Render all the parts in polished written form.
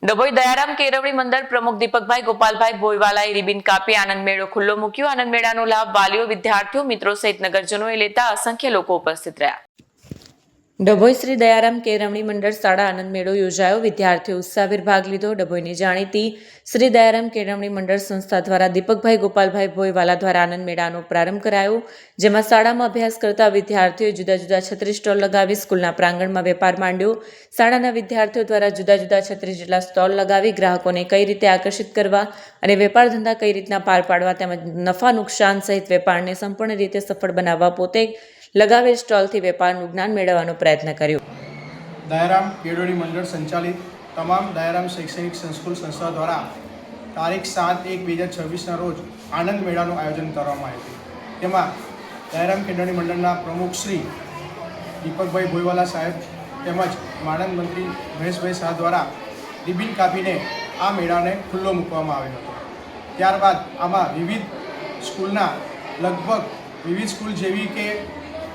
ડભોઈ દયારામ કેળવણી મંડળ પ્રમુખ દીપકભાઈ ગોપાલભાઈ ભોયવાલાએ રિબિન કાપી આનંદ મેળો ખુલ્લો મૂક્યો। આનંદ મેળાનો લાભ વાલીઓ, વિદ્યાર્થીઓ, મિત્રો સહિત નગરજનોએ લેતા અસંખ્ય લોકો ઉપસ્થિત રહ્યા। ડભોઈ શ્રી દયારામ કેળવણી મંડળ શાળા આનંદ મેળો યોજાયો। વિદ્યાર્થીઓ ઉત્સાહભેર ભાગ લીધો। ડભોઈની જાણીતી શ્રી દયારામ કેળવણી મંડળ સંસ્થા દ્વારા દીપકભાઈ ગોપાલભાઈ ભોયવાલા દ્વારા આનંદ મેળાનો પ્રારંભ કરાયો, જેમાં શાળામાં અભ્યાસ કરતા વિદ્યાર્થીઓએ જુદા જુદા 36 સ્ટોલ લગાવી સ્કૂલના પ્રાંગણમાં વેપાર માંડ્યો। શાળાના વિદ્યાર્થીઓ દ્વારા જુદા જુદા 36 જેટલા સ્ટોલ લગાવી ગ્રાહકોને કઈ રીતે આકર્ષિત કરવા અને વેપાર ધંધા કઈ રીતના પાર પાડવા તેમજ નફા નુકસાન સહિત વેપારને સંપૂર્ણ રીતે સફળ બનાવવા પોતે લગાવેલ સ્ટોલથી વેપારનું જ્ઞાન મેળવવાનો પ્રયત્ન કર્યો। દયારામ કેળવણી મંડળ સંચાલિત તમામ દયારામ શૈક્ષણિક સંસ્કૂલ સંસ્થા દ્વારા તારીખ 7/1/2026ના રોજ આનંદ મેળાનું આયોજન કરવામાં આવ્યું હતું। તેમાં દયારામ કેળવણી મંડળના પ્રમુખ શ્રી દીપકભાઈ ભોયવાલા સાહેબ તેમજ માનદ મંત્રી મહેશભાઈ શાહ દ્વારા રિબિન કાપીને આ મેળાને ખુલ્લો મૂકવામાં આવ્યો હતો। ત્યારબાદ આમાં વિવિધ સ્કૂલના લગભગ વિવિધ સ્કૂલ જેવી કે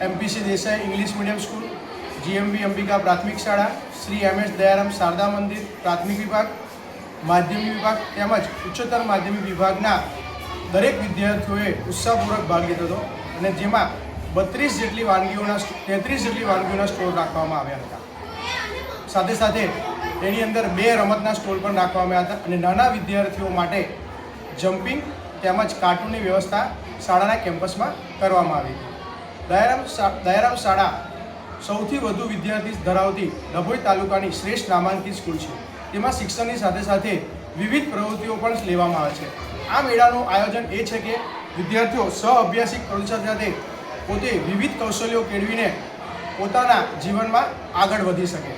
MPC Desai English medium school, GMV Ambika પ્રાથમિક શાળા, શ્રી MS દયારામ શારદા મંદિર પ્રાથમિક વિભાગ, માધ્યમિક વિભાગ તેમજ ઉચ્ચતર માધ્યમિક વિભાગના દરેક વિદ્યાર્થીઓએ ઉત્સાહપૂર્વક ભાગ લીધો હતો અને જેમાં 33 જેટલી વાનગીઓના સ્ટોલ રાખવામાં આવ્યા હતા। સાથે સાથે તેની અંદર 2 રમતના સ્ટોલ પણ રાખવામાં આવ્યા હતા અને નાના વિદ્યાર્થીઓ માટે જમ્પિંગ તેમજ કાર્ટૂનની વ્યવસ્થા શાળાના કેમ્પસમાં કરવામાં આવી હતી। દયારામ શાળા સૌથી વધુ વિદ્યાર્થી ધરાવતી ડભોઈ તાલુકાની શ્રેષ્ઠ નામાંકિત સ્કૂલ છે। તેમાં શિક્ષણની સાથે સાથે વિવિધ પ્રવૃત્તિઓ પણ લેવામાં આવે છે। આ મેળાનું આયોજન એ છે કે વિદ્યાર્થીઓ સહ-અભ્યાસિક પ્રવૃત્તિ સાથે પોતે વિવિધ કૌશલ્યો કેળવીને પોતાના જીવનમાં આગળ વધી શકે।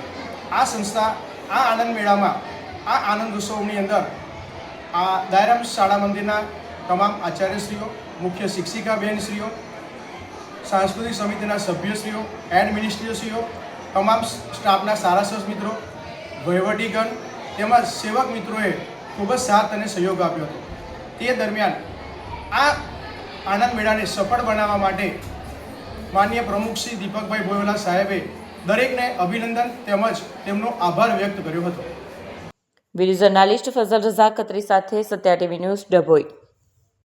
આ સંસ્થા આ આનંદ મેળામાં આ આનંદ ઉત્સવની અંદર આ દયારામ શાળા મંદિરના તમામ આચાર્યશ્રીઓ, મુખ્ય શિક્ષિકા બહેનશ્રીઓ, સાંસ્કૃતિક સમિતિના સભ્યશ્રીઓ, એડમિનિસ્ટ્રેટરશ્રીઓ, તમામ સ્ટાફના સારા મિત્રો, વહીવટીગણ તેમજ સેવક મિત્રોએ ખૂબ જ સાથ અને સહયોગ આપ્યો હતો। તે દરમિયાન આ આનંદ મેળાને સફળ બનાવવા માટે માનનીય પ્રમુખ શ્રી દીપકભાઈ ભોયવાલા સાહેબે દરેકને અભિનંદન તેમજ તેમનો આભાર વ્યક્ત કર્યો હતો। વિડીયો જર્નાલિસ્ટ ફઝલ રઝા ખત્રી સાથે સત્યા ટીવી ન્યૂઝ ડભોઈ।